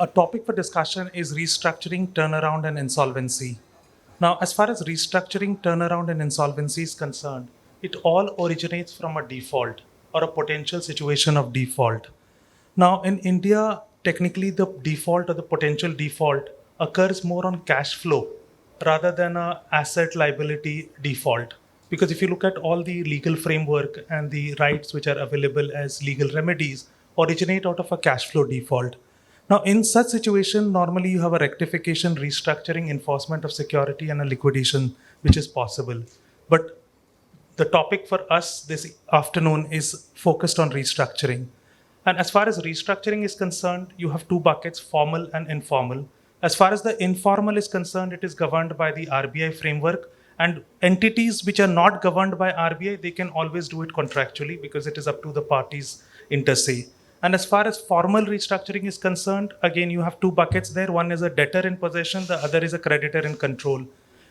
a topic for discussion is restructuring, turnaround, and insolvency. Now, as far as restructuring, turnaround, and insolvency is concerned, it all originates from a default or a potential situation of default. Now, in India, technically the default or the potential default occurs more on cash flow rather than a asset liability default. Because if you look at all the legal framework and the rights which are available as legal remedies originate out of a cash flow default. Now, in such situation, normally you have a rectification, restructuring, enforcement of security, and a liquidation, which is possible. But the topic for us this afternoon is focused on restructuring. And as far as restructuring is concerned, you have two buckets, formal and informal. As far as the informal is concerned, it is governed by the RBI framework. And entities which are not governed by RBI, they can always do it contractually because it is up to the parties inter se. And as far as formal restructuring is concerned, again, you have two buckets there. One is a debtor in possession, the other is a creditor in control.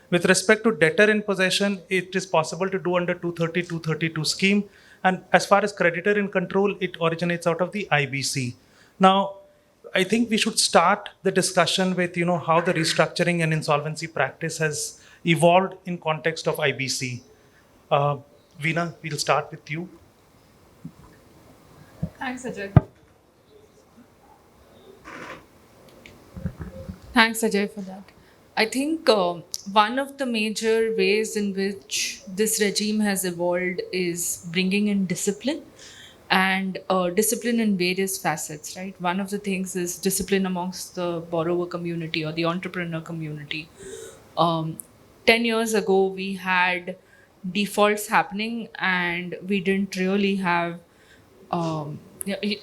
With respect to debtor in possession, it is possible to do under 230, 232 scheme. And as far as creditor in control, it originates out of the IBC. Now, I think we should start the discussion with, how the restructuring and insolvency practice has evolved in context of IBC. Veena, we'll start with you. Thanks, Ajay. Thanks, Ajay, for that. I think one of the major ways in which this regime has evolved is bringing in discipline and discipline in various facets, right? One of the things is discipline amongst the borrower community or the entrepreneur community. 10 years ago, we had defaults happening and we didn't really have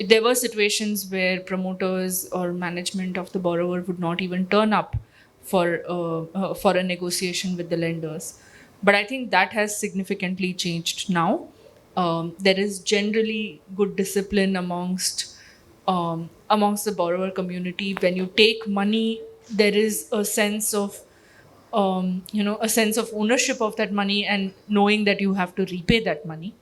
there were situations where promoters or management of the borrower would not even turn up for a negotiation with the lenders. But I think that has significantly changed now. There is generally good discipline amongst the borrower community. When you take money, there is a sense of a sense of ownership of that money and knowing that you have to repay that money.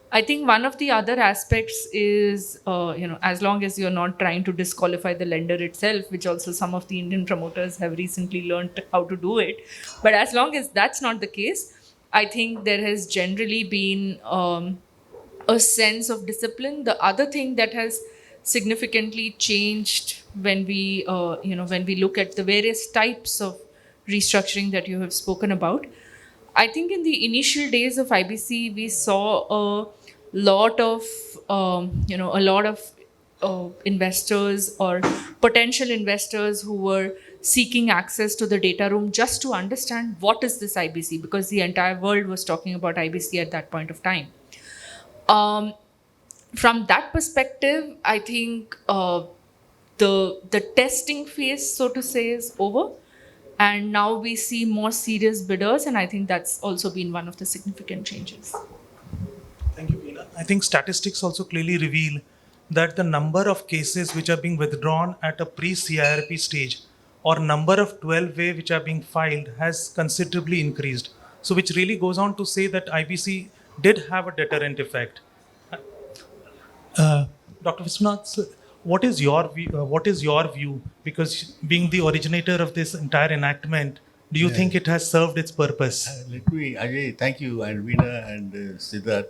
I think one of the other aspects is, as long as you're not trying to disqualify the lender itself, which also some of the Indian promoters have recently learned how to do it. But as long as that's not the case, I think there has generally been a sense of discipline. The other thing that has significantly changed when we look at the various types of restructuring that you have spoken about, I think in the initial days of IBC, we saw a lot of investors or potential investors who were seeking access to the data room just to understand what is this IBC, because the entire world was talking about IBC at that point of time. From that perspective, I think the testing phase, so to say, is over. And now we see more serious bidders, and I think that's also been one of the significant changes. Thank you, Veena. I think statistics also clearly reveal that the number of cases which are being withdrawn at a pre-CIRP stage or number of 12-way which are being filed has considerably increased. So which really goes on to say that IBC did have a deterrent effect. Dr. Viswanath, what is your view? Because being the originator of this entire enactment, do you think it has served its purpose? Ajay, thank you, and Veena and Siddharth.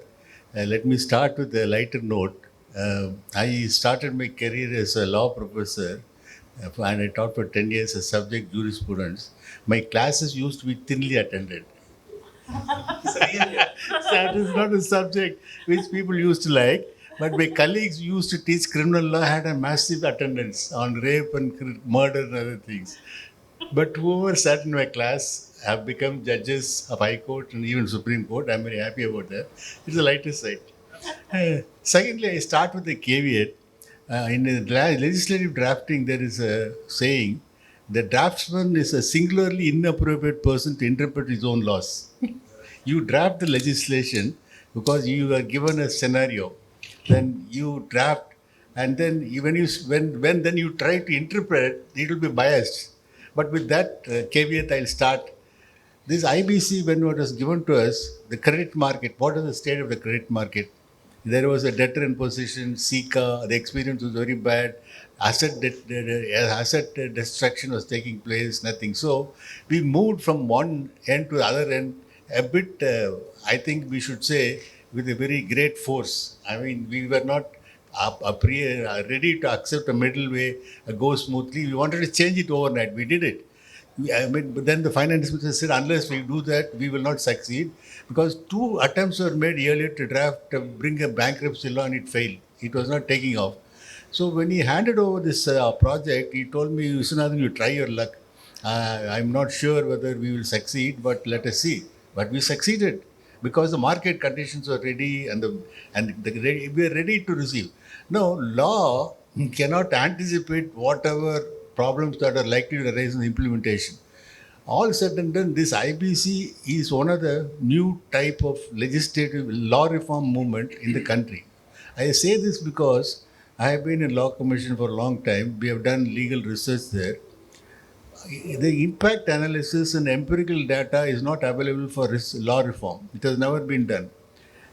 Let me start with a lighter note. I started my career as a law professor, and I taught for 10 years as subject jurisprudence. My classes used to be thinly attended. So that is not a subject which people used to like. But my colleagues used to teach criminal law had a massive attendance on rape and murder and other things. But whoever sat in my class have become judges of High Court and even Supreme Court. I'm very happy about that. It's the lighter side. Secondly, I start with a caveat. In the legislative drafting, there is a saying, the draftsman is a singularly inappropriate person to interpret his own laws. You draft the legislation because you are given a scenario. Then you draft, and then when then you try to interpret, it will be biased. But with that caveat, I'll start. This IBC, when it was given to us, the credit market, what is the state of the credit market? There was a debtor in possession, Sika, the experience was very bad. Asset destruction was taking place, nothing. So we moved from one end to the other end a bit, I think we should say, with a very great force. I mean, we were not ready to accept a middle way, go smoothly. We wanted to change it overnight. We did it. I mean, but then the finance minister said, unless we do that, we will not succeed. Because two attempts were made earlier to bring a bankruptcy law and it failed. It was not taking off. So when he handed over this project, he told me, Viswanathan, you try your luck. I'm not sure whether we will succeed, but let us see. But we succeeded because the market conditions were ready and we are ready to receive. No, law cannot anticipate whatever problems that are likely to arise in the implementation. All said and done, this IBC is one of the new type of legislative law reform movement in the country. I say this because I have been in law commission for a long time. We have done legal research there. The impact analysis and empirical data is not available for law reform. It has never been done,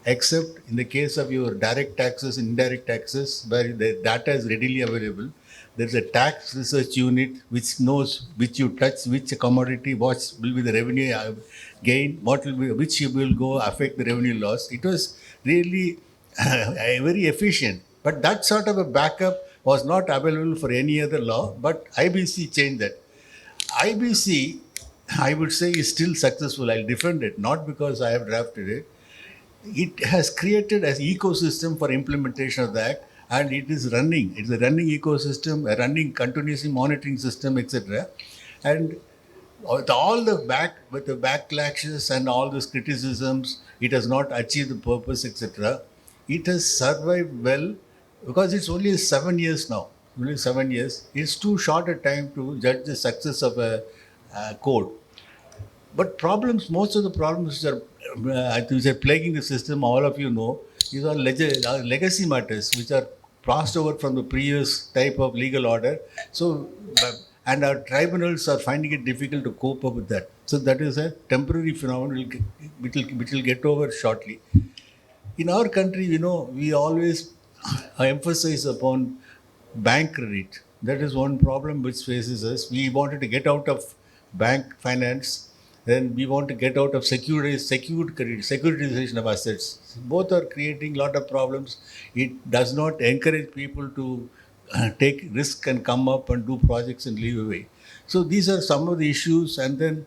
except in the case of your direct taxes and indirect taxes, where the data is readily available. There is a tax research unit which knows which you touch, which commodity, what will be the revenue gain, what will be, which will go affect the revenue loss. It was really very efficient. But that sort of a backup was not available for any other law, but IBC changed that. IBC, I would say, is still successful. I'll defend it, not because I have drafted it. It has created an ecosystem for implementation of that, and it is running. It's a running ecosystem, a running continuously monitoring system, etc. And with the backlashes and all those criticisms, it has not achieved the purpose, etc. It has survived well because it's only 7 years now. Only 7 years. It's too short a time to judge the success of a code. But most of the problems which are plaguing the system, all of you know, these are legacy matters which are passed over from the previous type of legal order. So, and our tribunals are finding it difficult to cope up with that. So that is a temporary phenomenon which will get over shortly. In our country, we always emphasize upon bank credit. That is one problem which faces us. We wanted to get out of bank finance, then we want to get out of secured credit, securitization of assets. Both are creating a lot of problems. It does not encourage people to take risk and come up and do projects and leave away. So these are some of the issues, and then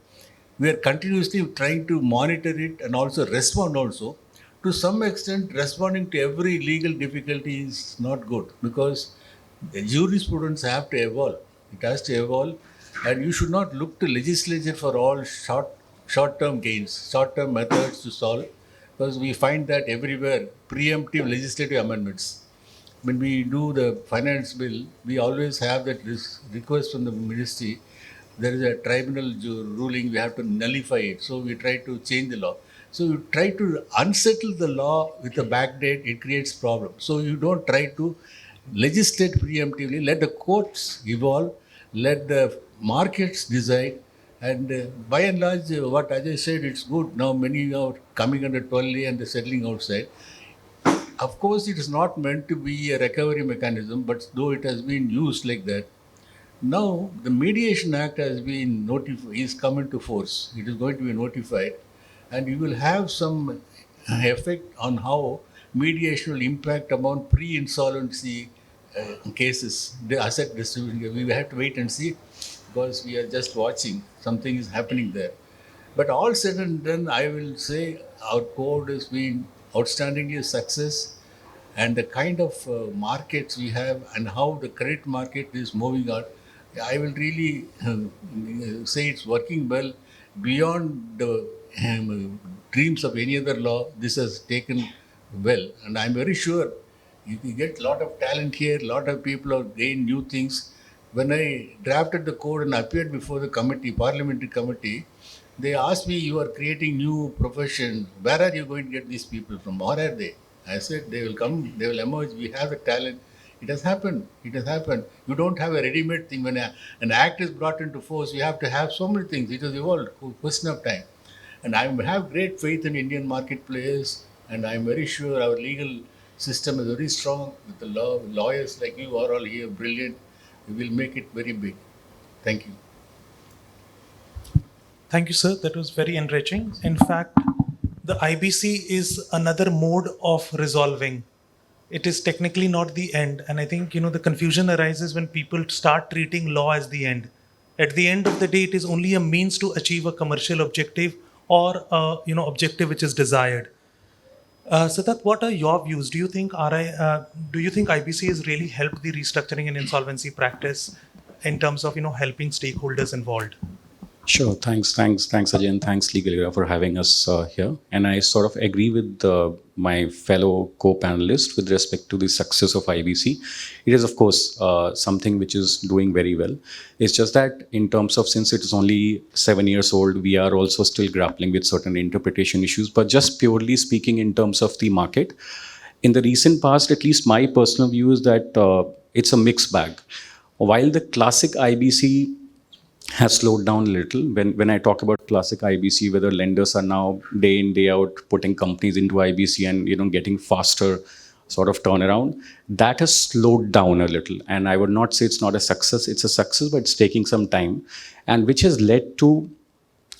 we are continuously trying to monitor it and also respond also. To some extent, responding to every legal difficulty is not good because the jurisprudence have to evolve. It has to evolve, and you should not look to legislature for all short-term gains, short-term methods to solve, because we find that everywhere preemptive legislative amendments. When we do the finance bill, we always have that request from the ministry. There is a tribunal ruling, we have to nullify it. So we try to change the law. So you try to unsettle the law with a backdate, it creates problems. So you don't try to legislate preemptively, let the courts evolve, let the markets decide. And by and large, what Ajay said, it's good. Now many are coming under 12A and they're settling outside. Of course, it is not meant to be a recovery mechanism, but though it has been used like that, now the Mediation Act has been is come into force. It is going to be notified, and you will have some effect on how mediation will impact upon pre-insolvency cases, the asset distribution. We will have to wait and see because we are just watching. Something is happening there. But all said and done, I will say our code has been outstandingly a success, and the kind of markets we have and how the credit market is moving on, I will really say it's working well beyond the dreams of any other law. This has taken well, and I'm very sure you get a lot of talent here, a lot of people have gained new things. When I drafted the code and appeared before the committee, parliamentary committee, they asked me, you are creating new profession. Where are you going to get these people from? Where are they? I said, they will come, they will emerge. We have the talent. It has happened. It has happened. You don't have a ready-made thing. When an act is brought into force, you have to have so many things. It has evolved. Question of time. And I have great faith in Indian marketplace, and I'm very sure our legal system is very strong with the lawyers like you are all here, brilliant. We will make it very big. Thank you. Thank you, sir. That was very enriching. In fact, the IBC is another mode of resolving. It is technically not the end. And I think, the confusion arises when people start treating law as the end. At the end of the day, it is only a means to achieve a commercial objective or objective which is desired. Siddharth, what are your views? Do you think IBC has really helped the restructuring and insolvency practice in terms of helping stakeholders involved? Sure. Thanks, Ajay, and thanks, Legal Era, for having us here. And I sort of agree with my fellow co-panelists with respect to the success of IBC. It is, of course, something which is doing very well. It's just that in terms of, since it is only 7 years old, we are also still grappling with certain interpretation issues. But just purely speaking in terms of the market, in the recent past, at least my personal view is that it's a mixed bag. While the classic IBC has slowed down a little. When I talk about classic IBC, whether lenders are now day in, day out putting companies into IBC and getting faster sort of turnaround, that has slowed down a little. And I would not say it's not a success. It's a success, but it's taking some time, and which has led to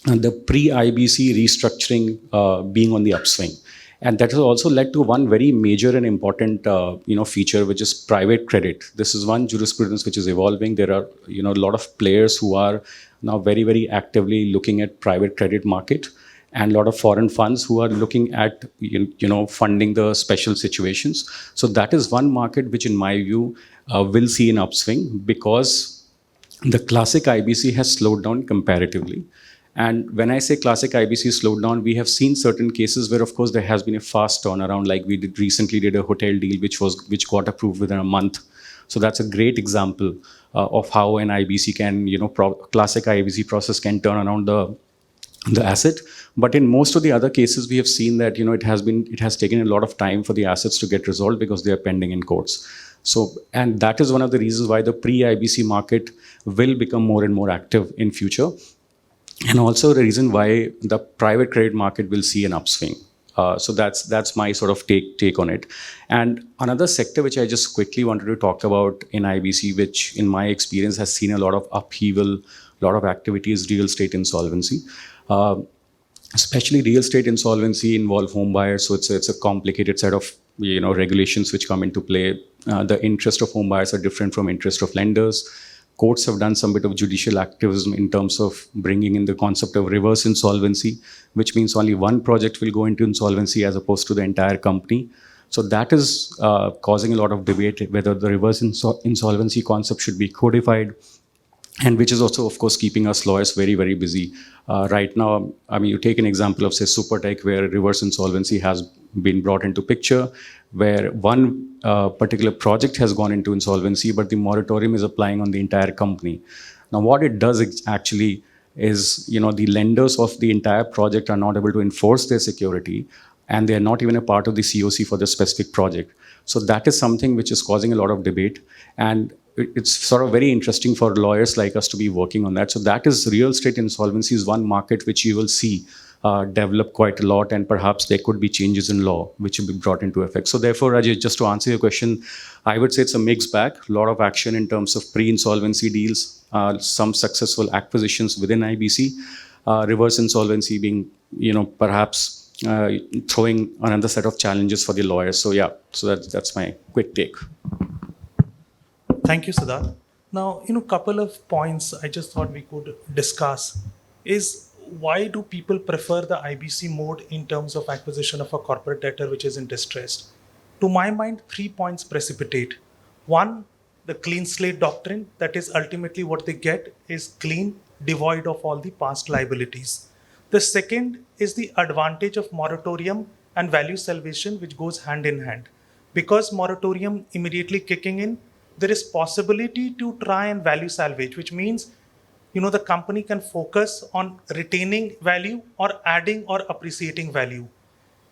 the pre-IBC restructuring being on the upswing. And that has also led to one very major and important feature, which is private credit. This is one jurisprudence which is evolving. There are a lot of players who are now very, very actively looking at private credit market, and a lot of foreign funds who are looking at funding the special situations. So that is one market which, in my view, will see an upswing, because the classic IBC has slowed down comparatively. And when I say classic IBC slowed down, we have seen certain cases where, of course, there has been a fast turnaround, like we recently did a hotel deal which got approved within a month. So that's a great example of how an IBC classic IBC process can turn around the asset. But in most of the other cases, we have seen that it has taken a lot of time for the assets to get resolved because they are pending in courts. So, and that is one of the reasons why the pre-IBC market will become more and more active in future. And also the reason why the private credit market will see an upswing. So that's my sort of take on it. And another sector which I just quickly wanted to talk about in IBC, which in my experience has seen a lot of upheaval, a lot of activities, real estate insolvency. Especially real estate insolvency involve home buyers, so it's a complicated set of regulations which come into play. The interest of home buyers are different from interest of lenders. Courts have done some bit of judicial activism in terms of bringing in the concept of reverse insolvency, which means only one project will go into insolvency as opposed to the entire company. So that is causing a lot of debate whether the reverse insolvency concept should be codified, and which is also, of course, keeping us lawyers very, very busy. Right now, I mean, you take an example of, say, Supertech, where reverse insolvency has been brought into picture, where one particular project has gone into insolvency, but the moratorium is applying on the entire company. Now, what it does actually is, the lenders of the entire project are not able to enforce their security, and they are not even a part of the COC for the specific project. So that is something which is causing a lot of debate, and it's sort of very interesting for lawyers like us to be working on that. So that is, real estate insolvency is one market which you will see develop quite a lot, and perhaps there could be changes in law which will be brought into effect. So therefore, Ajay, just to answer your question, I would say it's a mixed bag, a lot of action in terms of pre-insolvency deals, some successful acquisitions within IBC, reverse insolvency being, perhaps throwing another set of challenges for the lawyers. So yeah, so that's my quick take. Thank you, Siddharth. Now, couple of points I just thought we could discuss is, why do people prefer the IBC mode in terms of acquisition of a corporate debtor which is in distress? To my mind, 3 points precipitate. One, the clean slate doctrine, that is ultimately what they get is clean, devoid of all the past liabilities. The second is the advantage of moratorium and value salvation, which goes hand in hand. Because moratorium immediately kicking in, there is possibility to try and value salvage, which means the company can focus on retaining value or adding or appreciating value.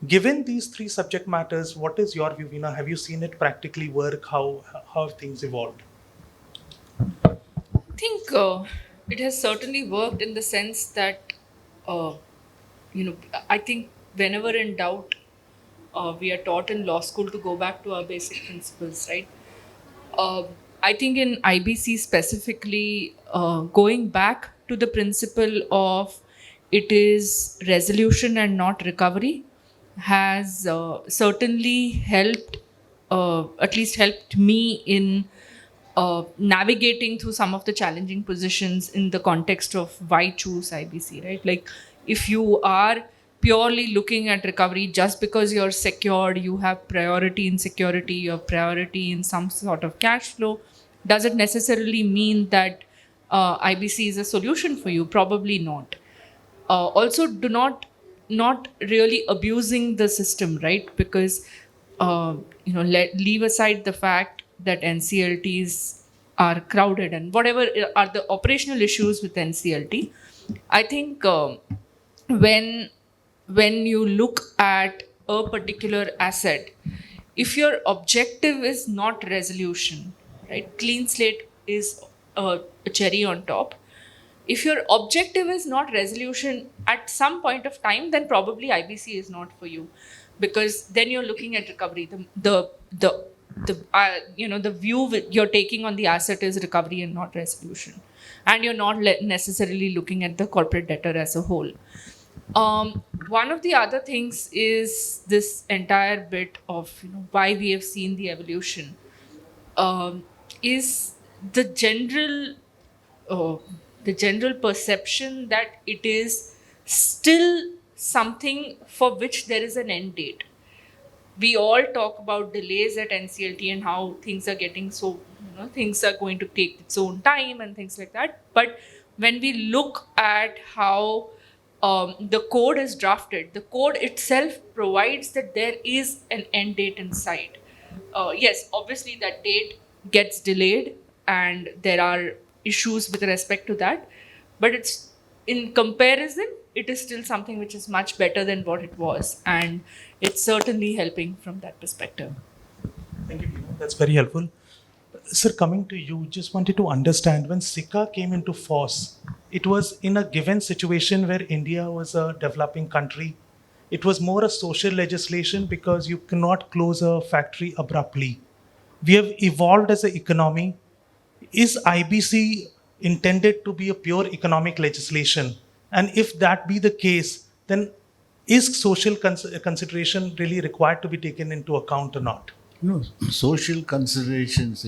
Given these 3 subject matters, what is your view, Veena? Have you seen it practically work? How have things evolved? I think it has certainly worked in the sense that, I think whenever in doubt, we are taught in law school to go back to our basic principles, right? uh, I think in IBC specifically, going back to the principle of it is resolution and not recovery has certainly helped, at least helped me in navigating through some of the challenging positions in the context of why choose IBC, right? Like, if you are purely looking at recovery just because you're secured, you have priority in security, you have priority in some sort of cash flow, does it necessarily mean that IBC is a solution for you? Probably not. Also, do not really abusing the system, right? Because leave aside the fact that NCLTs are crowded and whatever are the operational issues with NCLT. I think when you look at a particular asset, if your objective is not resolution, right? Clean slate is a cherry on top. If your objective is not resolution at some point of time, then probably IBC is not for you, because then you're looking at recovery. The view you're taking on the asset is recovery and not resolution, and you're not necessarily looking at the corporate debtor as a whole. One of the other things is this entire bit of why we have seen the evolution is the general uh, perception that it is still something for which there is an end date. We all talk about delays at NCLT and how things are getting so, things are going to take its own time and things like that. But when we look at how the code is drafted, the code itself provides that there is an end date in sight. Yes, obviously that date gets delayed and there are issues with respect to that, but it's, in comparison, it is still something which is much better than what it was, and it's certainly helping from that perspective. Thank you, Veena. That's very helpful. Sir, coming to you, just wanted to understand when SICA came into force, it was in a given situation where India was a developing country. It was more a social legislation because you cannot close a factory abruptly. We have evolved as an economy. Is IBC intended to be a pure economic legislation? And if that be the case, then is social consideration really required to be taken into account or not? Social considerations,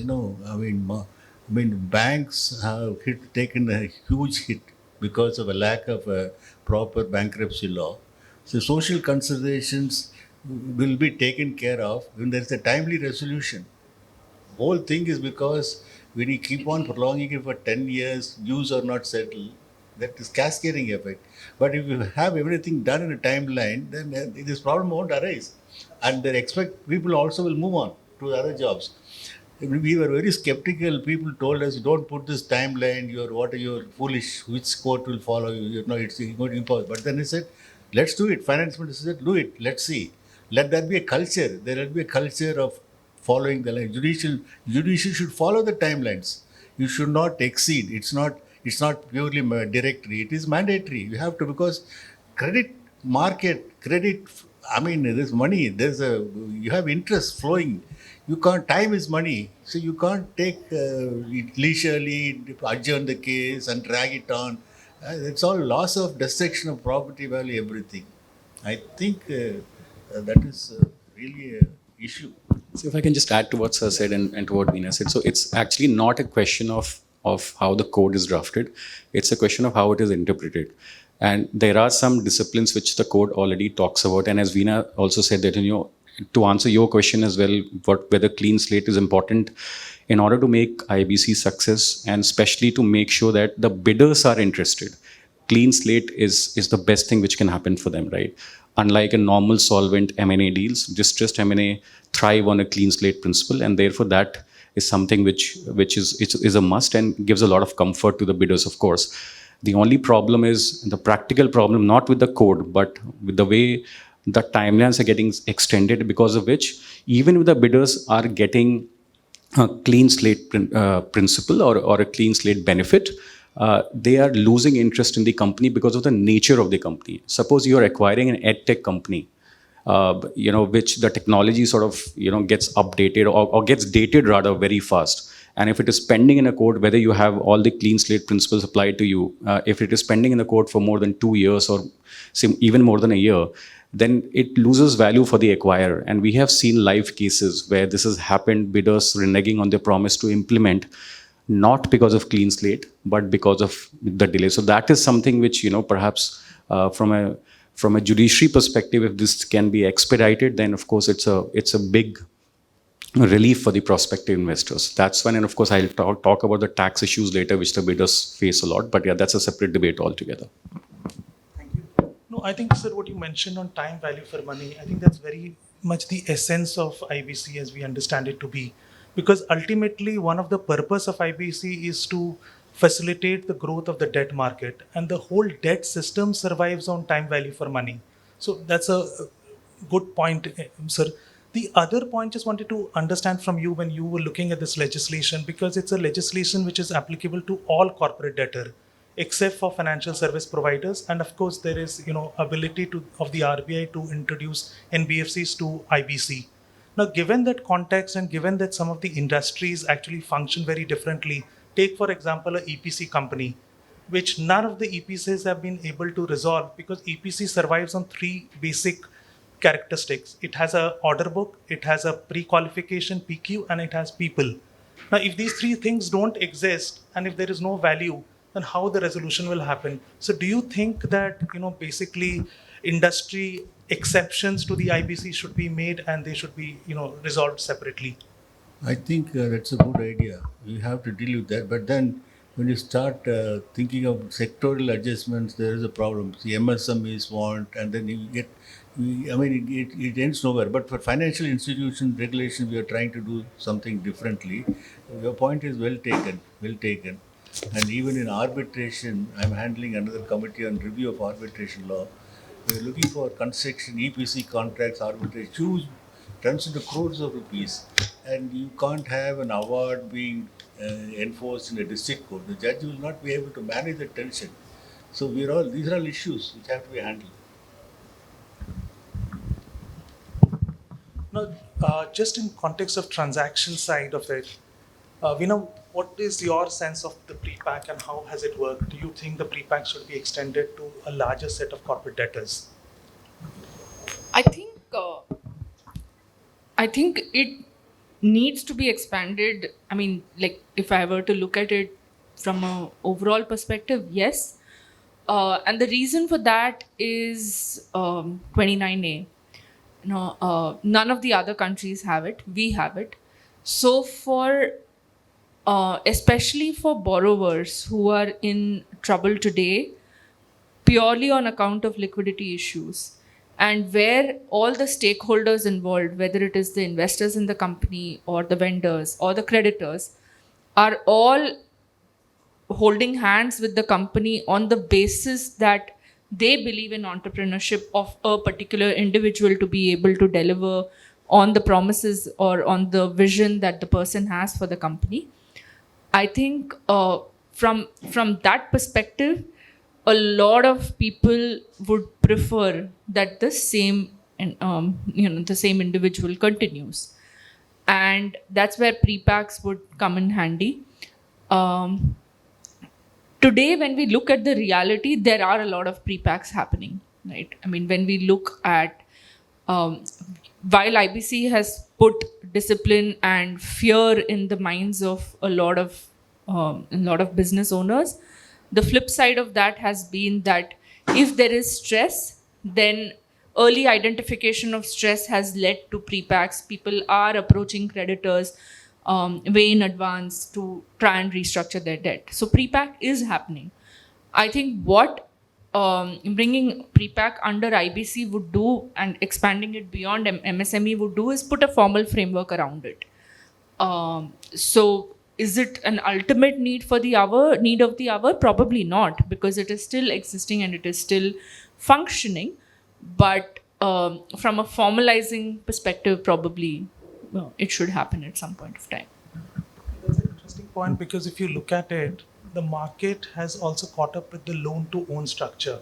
banks have taken a huge hit because of a lack of a proper bankruptcy law. So social considerations will be taken care of when there is a timely resolution. Whole thing is because when you keep on prolonging it for 10 years, dues are not settled, that is cascading effect. But if you have everything done in a timeline, then this problem won't arise. And they expect people also will move on to other jobs. We were very skeptical. People told us, don't put this timeline, you're foolish, which court will follow you, it's going to impose. But then he said, let's do it. Finance minister said, do it, let's see. Let that be a culture. There will be a culture of following the line. Judicial should follow the timelines. You should not exceed. It's not purely directory. It is mandatory. You have to, because credit market, there's money. You have interest flowing. You can't. Time is money, so you can't take it leisurely, adjourn the case and drag it on. It's all loss of destruction of property value, everything. I think that is really an issue. So if I can just add to what Sir said and to what Veena said. So it's actually not a question of how the code is drafted. It's a question of how it is interpreted. And there are some disciplines which the code already talks about. And as Veena also said that, to answer your question as well, whether clean slate is important in order to make IBC success, and especially to make sure that the bidders are interested. Clean slate is the best thing which can happen for them, right? Unlike a normal solvent M&A deals, distressed M&A thrive on a clean slate principle, and therefore that is something which is a must and gives a lot of comfort to the bidders, of course. The only problem is the practical problem, not with the code, but with the way the timelines are getting extended, because of which even if the bidders are getting a clean slate principle or a clean slate benefit, they are losing interest in the company because of the nature of the company. Suppose you are acquiring an ed tech company. which the technology sort of, gets updated or gets dated rather very fast. And if it is pending in a court, whether you have all the clean slate principles applied to you, if it is pending in the court for more than 2 years or even more than a year, then it loses value for the acquirer. And we have seen live cases where this has happened, bidders reneging on their promise to implement, not because of clean slate, but because of the delay. So that is something which, perhaps from a judiciary perspective, if this can be expedited, then of course it's a big relief for the prospective investors. That's one. And of course, I'll talk about the tax issues later, which the bidders face a lot. But yeah, that's a separate debate altogether. Thank you. No, I think, sir, what you mentioned on time value for money, I think that's very much the essence of IBC as we understand it to be. Because ultimately, one of the purpose of IBC is to facilitate the growth of the debt market, and the whole debt system survives on time value for money. So that's a good point, sir. The other point just wanted to understand from you when you were looking at this legislation, because it's a legislation which is applicable to all corporate debtor except for financial service providers, and of course there is ability of the RBI to introduce NBFCs to IBC. Now, given that context and given that some of the industries actually function very differently, take for example a EPC company, which none of the EPCs have been able to resolve because EPC survives on three basic characteristics. It has a order book, it has a pre-qualification PQ, and it has people. Now, if these three things don't exist and if there is no value, then how the resolution will happen? So do you think that basically industry exceptions to the IBC should be made and they should be resolved separately? I think that's a good idea. We have to deal with that. But then when you start thinking of sectoral adjustments, there is a problem. The MSMEs want, and then you get, it ends nowhere. But for financial institution regulation, we are trying to do something differently. Your point is well taken, well taken. And even in arbitration, I'm handling another committee on review of arbitration law. We're looking for construction, EPC contracts, arbitration, huge, runs into crores of rupees. And you can't have an award being enforced in a district court. The judge will not be able to manage the tension. So these are all issues which have to be handled. Now, just in context of transaction side of it, what is your sense of the pre-pack and how has it worked? Do you think the pre-pack should be extended to a larger set of corporate debtors? I think it needs to be expanded. I mean, like if I were to look at it from an overall perspective, yes. And the reason for that is 29A. None of the other countries have it. We have it. So especially for borrowers who are in trouble today, purely on account of liquidity issues, and where all the stakeholders involved, whether it is the investors in the company or the vendors or the creditors, are all holding hands with the company on the basis that they believe in entrepreneurship of a particular individual to be able to deliver on the promises or on the vision that the person has for the company. I think from that perspective, a lot of people would prefer that the same individual continues, and that's where pre-packs would come in handy. Today, when we look at the reality, there are a lot of pre-packs happening, right? I mean, when we look at while IBC has put discipline and fear in the minds of a lot of business owners, the flip side of that has been that if there is stress, then early identification of stress has led to pre-packs. People are approaching creditors way in advance to try and restructure their debt. So pre-pack is happening. I think what bringing pre-pack under IBC would do and expanding it beyond MSME would do is put a formal framework around it. So is it an ultimate need of the hour? Probably not, because it is still existing and it is still functioning. But from a formalizing perspective, probably it should happen at some point of time. That's an interesting point, because if you look at it, the market has also caught up with the loan to own structure.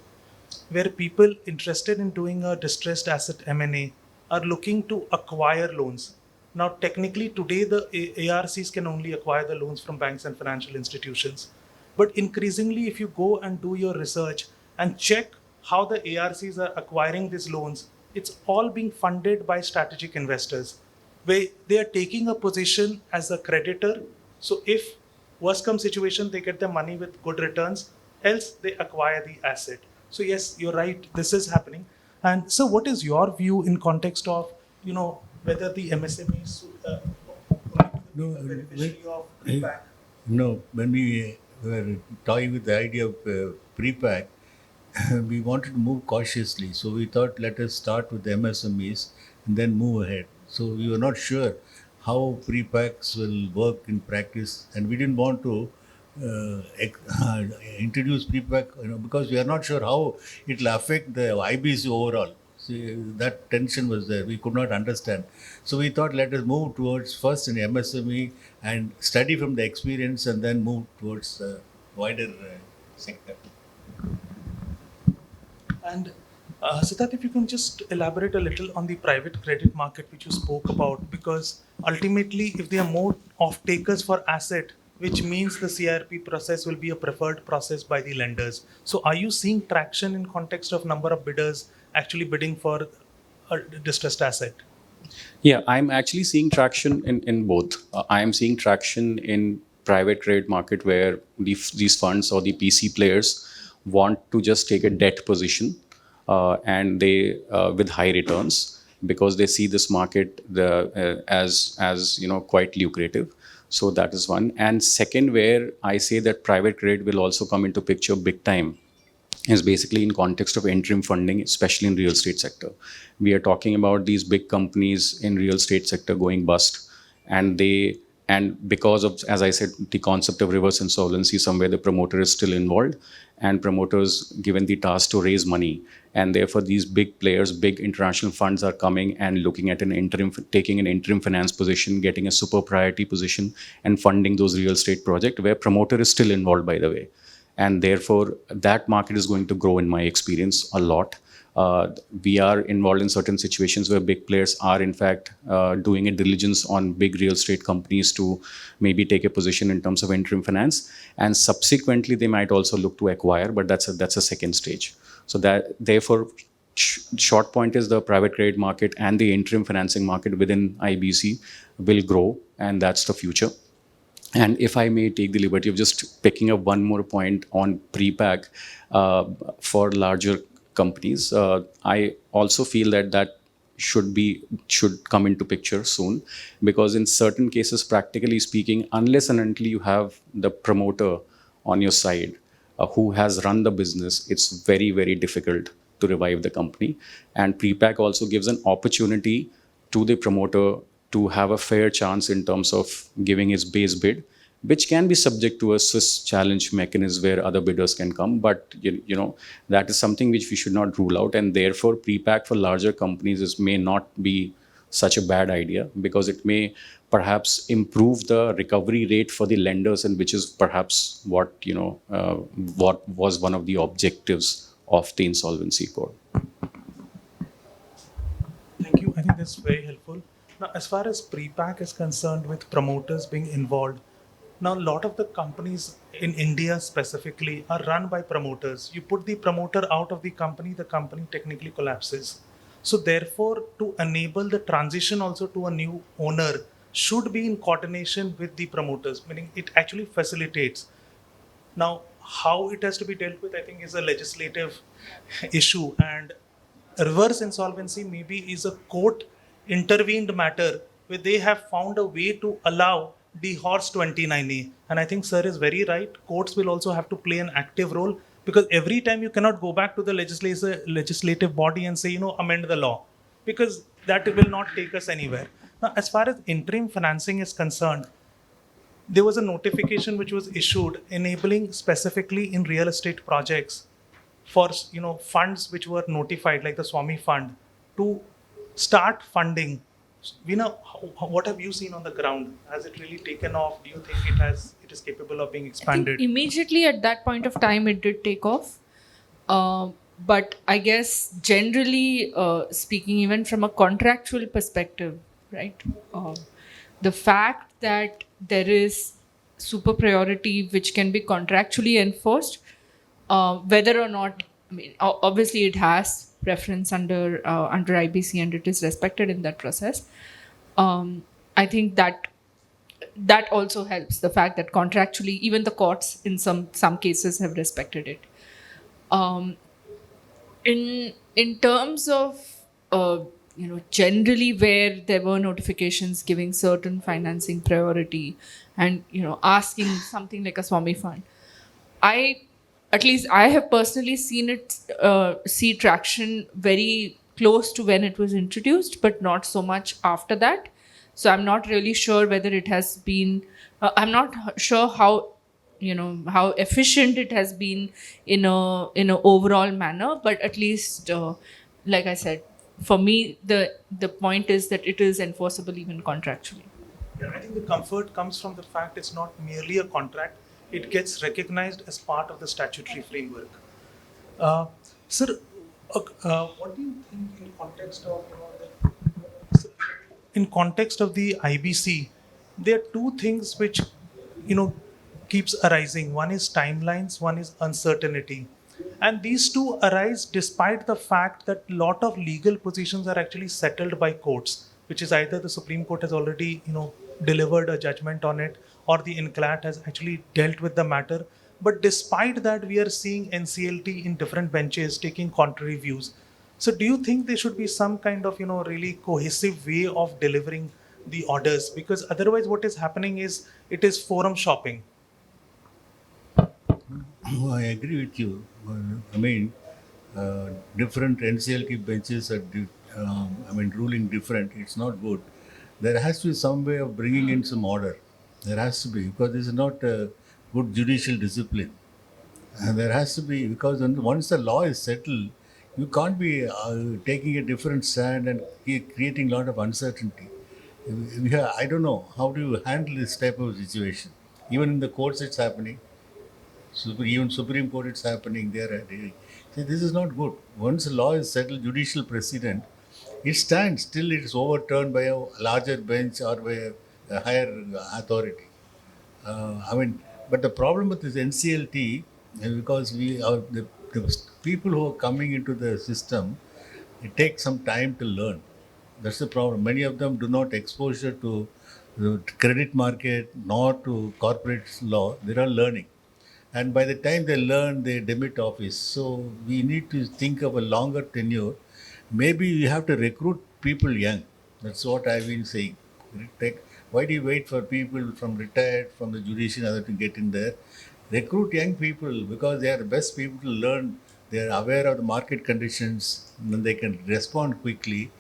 where people interested in doing a distressed asset M&A are looking to acquire loans. Now, technically, today the ARCs can only acquire the loans from banks and financial institutions. But increasingly, if you go and do your research and check how the ARCs are acquiring these loans, it's all being funded by strategic investors, where they are taking a position as a creditor. So if worst come situation, they get the money with good returns, else they acquire the asset. So yes, you're right, this is happening. And so what is your view in context of, whether the MSMEs No, beneficiary of eh, feedback? no, when we were toying with the idea of pre-pack, we wanted to move cautiously. So we thought, let us start with the MSMEs and then move ahead. So we were not sure how pre-packs will work in practice, and we didn't want to introduce pre-pack, because we are not sure how it will affect the IBC overall. See, that tension was there. We could not understand. So we thought, let us move towards first in MSME and study from the experience, and then move towards the wider sector. And Siddharth, if you can just elaborate a little on the private credit market which you spoke about, because ultimately, if there are more off-takers for asset, which means the CRP process will be a preferred process by the lenders. So, are you seeing traction in context of number of bidders actually bidding for a distressed asset? Yeah, I'm actually seeing traction in both. I am seeing traction in private credit market where these funds or the PC players want to just take a debt position and they with high returns because they see this market as quite lucrative. So that is one. And second, where I say that private credit will also come into picture big time is basically in context of interim funding, especially in real estate sector. We are talking about these big companies in real estate sector going bust, and because of, as I said, the concept of reverse insolvency, somewhere the promoter is still involved, and promoters given the task to raise money, and therefore these big players, big international funds are coming and looking at taking an interim finance position, getting a super priority position, and funding those real estate projects where promoter is still involved, by the way, and therefore that market is going to grow in my experience a lot. We are involved in certain situations where big players are in fact doing a diligence on big real estate companies to maybe take a position in terms of interim finance, and subsequently they might also look to acquire, but that's a second stage. So that therefore short point is the private credit market and the interim financing market within IBC will grow, and that's the future. And if I may take the liberty of just picking up one more point on pre-pack for larger companies, I also feel that should come into picture soon, because in certain cases, practically speaking, unless and until you have the promoter on your side who has run the business, it's very, very difficult to revive the company. And pre-pack also gives an opportunity to the promoter to have a fair chance in terms of giving his base bid, which can be subject to a Swiss challenge mechanism where other bidders can come. But that is something which we should not rule out, and therefore pre-pack for larger companies may not be such a bad idea, because it may perhaps improve the recovery rate for the lenders, and which is perhaps what was one of the objectives of the insolvency code. Thank you. I think that's very helpful. Now, as far as pre-pack is concerned, with promoters being involved, now a lot of the companies in India specifically are run by promoters. You put the promoter out of the company technically collapses. So therefore, to enable the transition also to a new owner should be in coordination with the promoters, meaning it actually facilitates. Now, how it has to be dealt with, I think, is a legislative issue, and reverse insolvency maybe is a court intervened matter where they have found a way to allow the horse 29A. And I think sir is very right. Courts will also have to play an active role, because every time you cannot go back to the legislative body and say, amend the law, because that will not take us anywhere. Now, as far as interim financing is concerned, there was a notification which was issued enabling specifically in real estate projects for funds which were notified, like the Swami Fund, to start funding. What have you seen on the ground? Has it really taken off? Do you think it is capable of being I think expanded? immediately at that point of time, it did take off. But I guess generally speaking, even from a contractual perspective, right? The fact that there is super priority which can be contractually enforced, whether or not, I mean, obviously it has preference under IBC and it is respected in that process. I think that also helps, the fact that contractually even the courts in some cases have respected it. Um, in terms of generally where there were notifications giving certain financing priority and asking something like a Swami fund, I at least I have personally seen it see traction very close to when it was introduced, but not so much after that. So I'm not really sure whether it has been. I'm not sure how efficient it has been in a overall manner. But at least, like I said, for me the point is that it is enforceable even contractually. Yeah, I think the comfort comes from the fact it's not merely a contract, it gets recognized as part of the statutory framework. Uh, Sir, what do you think in context of the IBC? There are two things which you know keeps arising. One is timelines, one is uncertainty, and these two arise despite the fact that lot of legal positions are actually settled by courts, which is either the Supreme Court has already delivered a judgment on it, or the INCLAT has actually dealt with the matter. But despite that, we are seeing NCLT in different benches taking contrary views. So, do you think there should be some kind of really cohesive way of delivering the orders? Because otherwise, what is happening is it is forum shopping. Oh, I agree with you. I mean, different NCLT benches are, ruling different. It's not good. There has to be some way of bringing in some order. There has to be, because this is not a good judicial discipline. And there has to be, because once the law is settled, you can't be taking a different stand and creating a lot of uncertainty. I don't know, how do you handle this type of situation? Even in the courts, it's happening. Even Supreme Court, it's happening there. See, this is not good. Once a law is settled, judicial precedent, it stands till it is overturned by a larger bench or by a higher authority. But the problem with this NCLT, because the people who are coming into the system, it takes some time to learn. That's the problem. Many of them do not exposure to the credit market nor to corporate law. They are learning, and by the time they learn, they demit office. So we need to think of a longer tenure. Maybe we have to recruit people young. That's what I've been saying. Why do you wait for people from retired from the judiciary other to get in there? Recruit young people because they are the best people to learn. They are aware of the market conditions and they can respond quickly.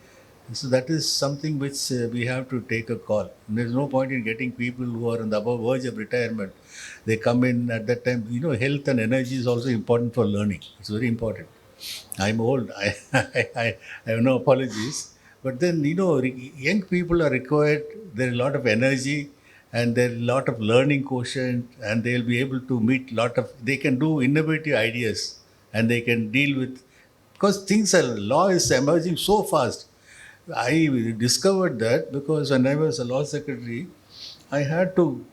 So that is something which we have to take a call. And there's no point in getting people who are on the above verge of retirement. They come in at that time. Health and energy is also important for learning. It's very important. I'm old. I have no apologies. But then, young people are required. There is a lot of energy and there is a lot of learning quotient, and they'll be able to meet they can do innovative ideas, and they can deal with, because law is emerging so fast. I discovered that because when I was a law secretary, I had to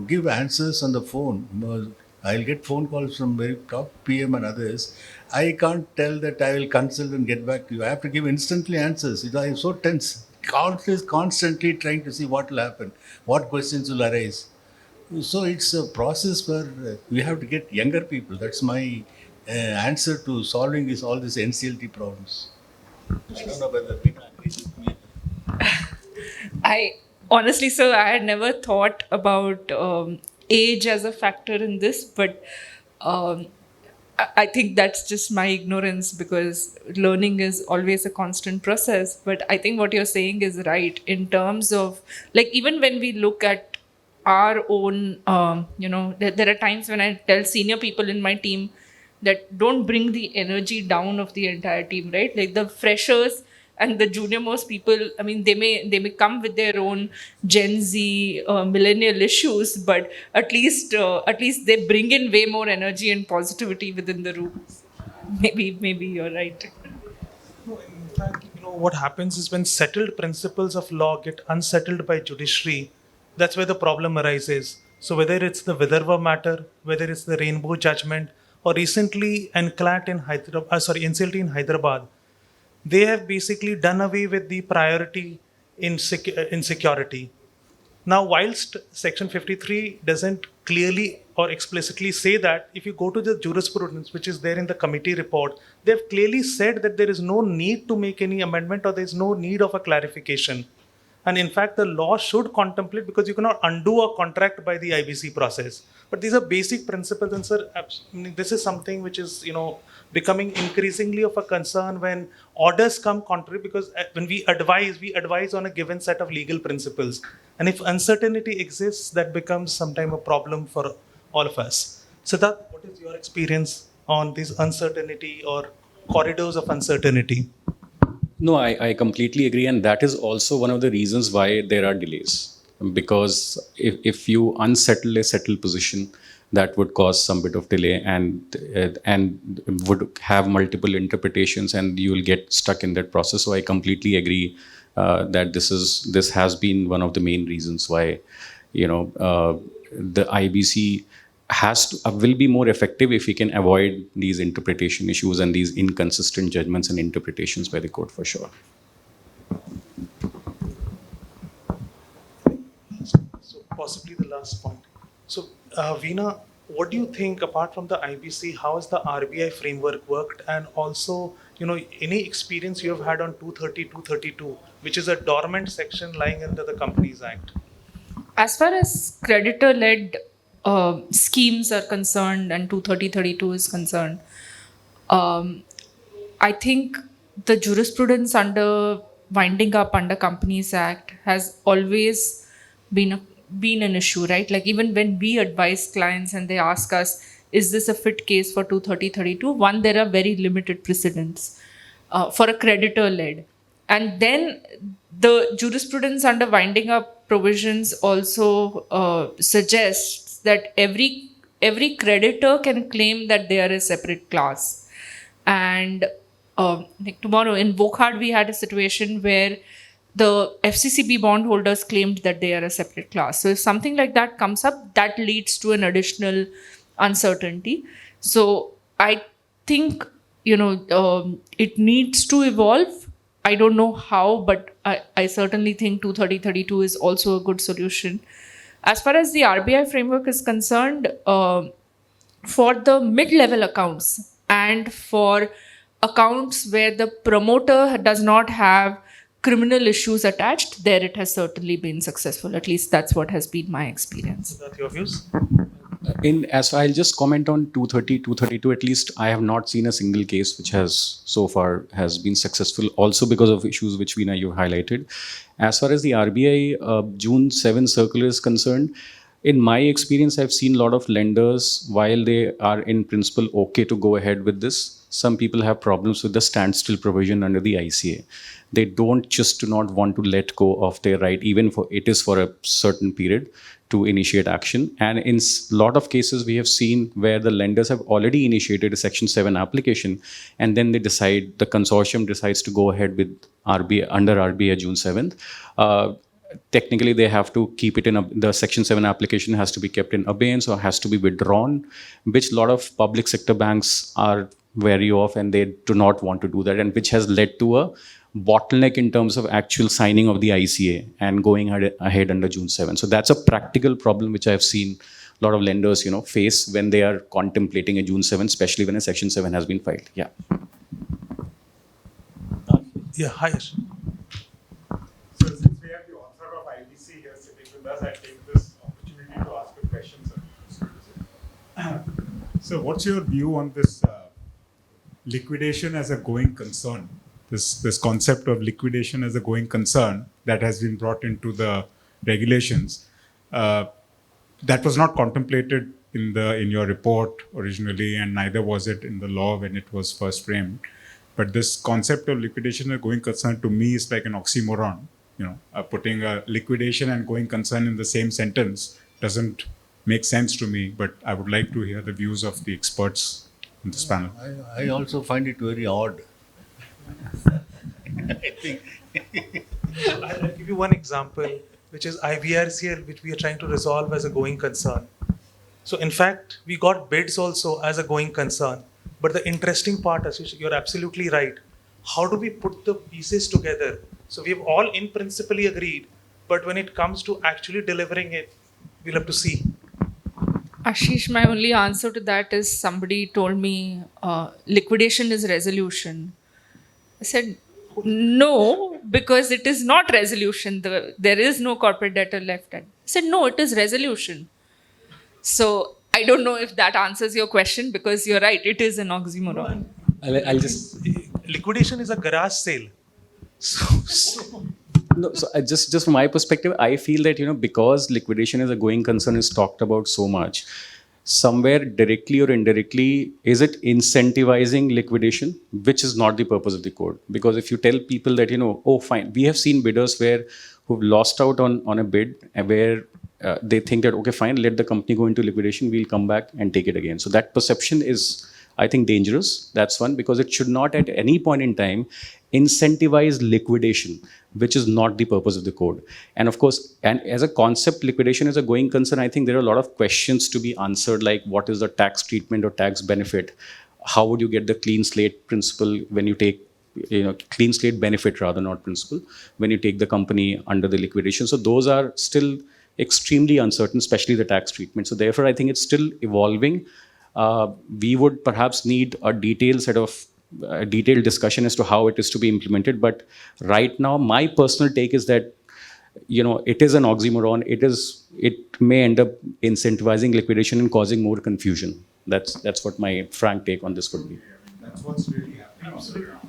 give answers on the phone. I'll get phone calls from very top PM and others. I can't tell that I will consult and get back to you. I have to give instantly answers. I'm so tense. Constantly trying to see what will happen, what questions will arise. So it's a process where we have to get younger people. That's my answer to solving all these NCLT problems. I don't know whether Veena agrees with me. I honestly, sir, I had never thought about age as a factor in this, but um, I think that's just my ignorance, because learning is always a constant process. But I think what you're saying is right in terms of, like, even when we look at our own, there are times when I tell senior people in my team that don't bring the energy down of the entire team, right? Like the freshers and the junior most people, I mean, they may come with their own Gen Z millennial issues, but at least they bring in way more energy and positivity within the room. maybe you're right. No, in fact, what happens is when settled principles of law get unsettled by judiciary, that's where the problem arises. So whether it's the Vidarbha matter, whether it's the Rainbow judgment, or recently NCLAT in Hyderabad, NCLT in Hyderabad, they have basically done away with the priority in security. Now, whilst Section 53 doesn't clearly or explicitly say that, if you go to the jurisprudence, which is there in the committee report, they've clearly said that there is no need to make any amendment or there is no need of a clarification. And in fact, the law should contemplate, because you cannot undo a contract by the IBC process. But these are basic principles, and sir, this is something which is becoming increasingly of a concern when orders come contrary. Because when we advise on a given set of legal principles, and if uncertainty exists, that becomes sometime a problem for all of us. Siddharth, what is your experience on this uncertainty or corridors of uncertainty? No, I completely agree. And that is also one of the reasons why there are delays. Because if you unsettle a settled position, that would cause some bit of delay and would have multiple interpretations, and you will get stuck in that process. So I completely agree that this has been one of the main reasons why the IBC will be more effective if we can avoid these interpretation issues and these inconsistent judgments and interpretations by the court, for sure. So possibly the last point. So Veena, what do you think, apart from the IBC, how has the RBI framework worked, and also any experience you have had on 230, 232, which is a dormant section lying under the Companies Act? As far as creditor-led schemes are concerned and 230-32 is concerned, I think the jurisprudence under winding up under Companies Act has always been an issue, right? Like even when we advise clients and they ask us, is this a fit case for 230-32? One, there are very limited precedents for a creditor-led. And then the jurisprudence under winding up provisions also suggests that every creditor can claim that they are a separate class. And like tomorrow in Wokhard, we had a situation where the FCCB bondholders claimed that they are a separate class. So if something like that comes up, that leads to an additional uncertainty. So I think it needs to evolve. I don't know how, but I certainly think 230-32 is also a good solution. As far as the RBI framework is concerned, for the mid-level accounts and for accounts where the promoter does not have criminal issues attached, there it has certainly been successful. At least that's what has been my experience. Is that your views? As I'll just comment on 230, 232, at least I have not seen a single case which has so far has been successful, also because of issues which Veena, you highlighted. As far as the RBI June 7 circular is concerned, in my experience, I've seen a lot of lenders, while they are in principle okay to go ahead with this, some people have problems with the standstill provision under the ICA. They do not want to let go of their right, even for it is for a certain period, to initiate action. And in a lot of cases, we have seen where the lenders have already initiated a Section 7 application, and then the consortium decides to go ahead with RBI under RBI June 7th. Technically, they have to keep it the Section 7 application has to be kept in abeyance or has to be withdrawn, which a lot of public sector banks are wary of, and they do not want to do that, and which has led to a bottleneck in terms of actual signing of the ICA and going ahead under June 7. So that's a practical problem which I've seen a lot of lenders, face when they are contemplating a June 7, especially when a Section 7 has been filed. Yeah. Yeah, hi. So since we have the author of IBC here sitting with us, I take this opportunity to ask a question, sir. So what's your view on this liquidation as a going concern? This concept of liquidation as a going concern that has been brought into the regulations, that was not contemplated in your report originally, and neither was it in the law when it was first framed. But this concept of liquidation as a going concern to me is like an oxymoron. Putting a liquidation and going concern in the same sentence doesn't make sense to me. But I would like to hear the views of the experts in this panel. I also find it very odd. I think I'll give you one example, which is IVRCL, which we are trying to resolve as a going concern. So, in fact, we got bids also as a going concern. But the interesting part, Ashish, you're absolutely right. How do we put the pieces together? So, we've all in principally agreed, but when it comes to actually delivering it, we'll have to see. Ashish, my only answer to that is somebody told me liquidation is resolution. I said, no, because it is not resolution. There is no corporate debtor left. I said, no, it is resolution. So I don't know if that answers your question because you're right, it is an oxymoron. I'll just Liquidation is a garage sale. So no. So just from my perspective, I feel that because liquidation as a going concern is talked about so much, somewhere directly or indirectly, is it incentivizing liquidation, which is not the purpose of the code? Because if you tell people that oh fine, we have seen bidders who've lost out on a bid where they think that okay fine, let the company go into liquidation, we'll come back and take it again. So that perception is, I think, dangerous. That's one, because it should not at any point in time incentivize liquidation, which is not the purpose of the code. And of course, and as a concept, liquidation is a going concern. I think there are a lot of questions to be answered, like what is the tax treatment or tax benefit? How would you get the clean slate principle when you take, clean slate benefit rather, not principle, when you take the company under the liquidation? So those are still extremely uncertain, especially the tax treatment. So therefore, I think it's still evolving. We would perhaps need a detailed set of detailed discussion as to how it is to be implemented. But right now, my personal take is that it is an oxymoron. It may end up incentivizing liquidation and causing more confusion. That's what my frank take on this would be. That's what's really happening on the ground.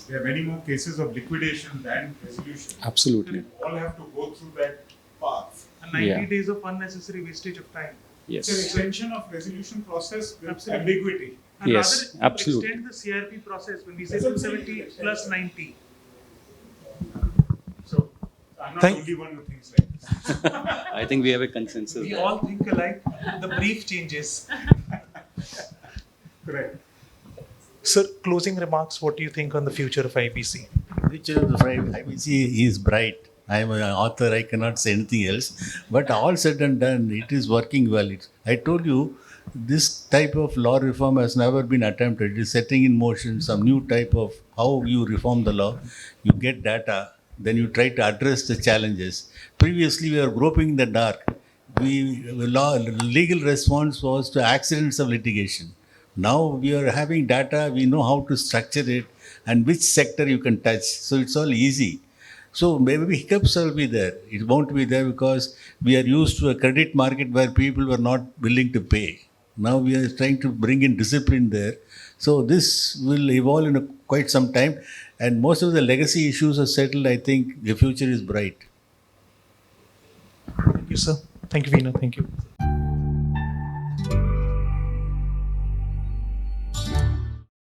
There are many more cases of liquidation than resolution. Absolutely. And all have to go through that path. and 90 Yeah. days of unnecessary wastage of time. It's an Yes. extension of resolution process with Absolutely. ambiguity. And Yes, rather, to absolutely. extend the CRP process when we say That's 270 absolutely plus 90. So I'm not Thank- the only one who thinks like this. I think we have a consensus. We all think alike. The brief changes. Correct. Sir, closing remarks. What do you think on the future of IBC? Richard, IBC is bright. I am an author, I cannot say anything else. But all said and done, it is working well. I told you, this type of law reform has never been attempted. It is setting in motion some new type of how you reform the law. You get data, then you try to address the challenges. Previously, we were groping in the dark. Legal response was to accidents of litigation. Now we are having data, we know how to structure it and which sector you can touch. So it's all easy. So maybe hiccups will be there. It won't be there because we are used to a credit market where people were not willing to pay. Now we are trying to bring in discipline there. So this will evolve in quite some time. And most of the legacy issues are settled. I think the future is bright. Thank you, sir. Thank you, Veena. Thank you.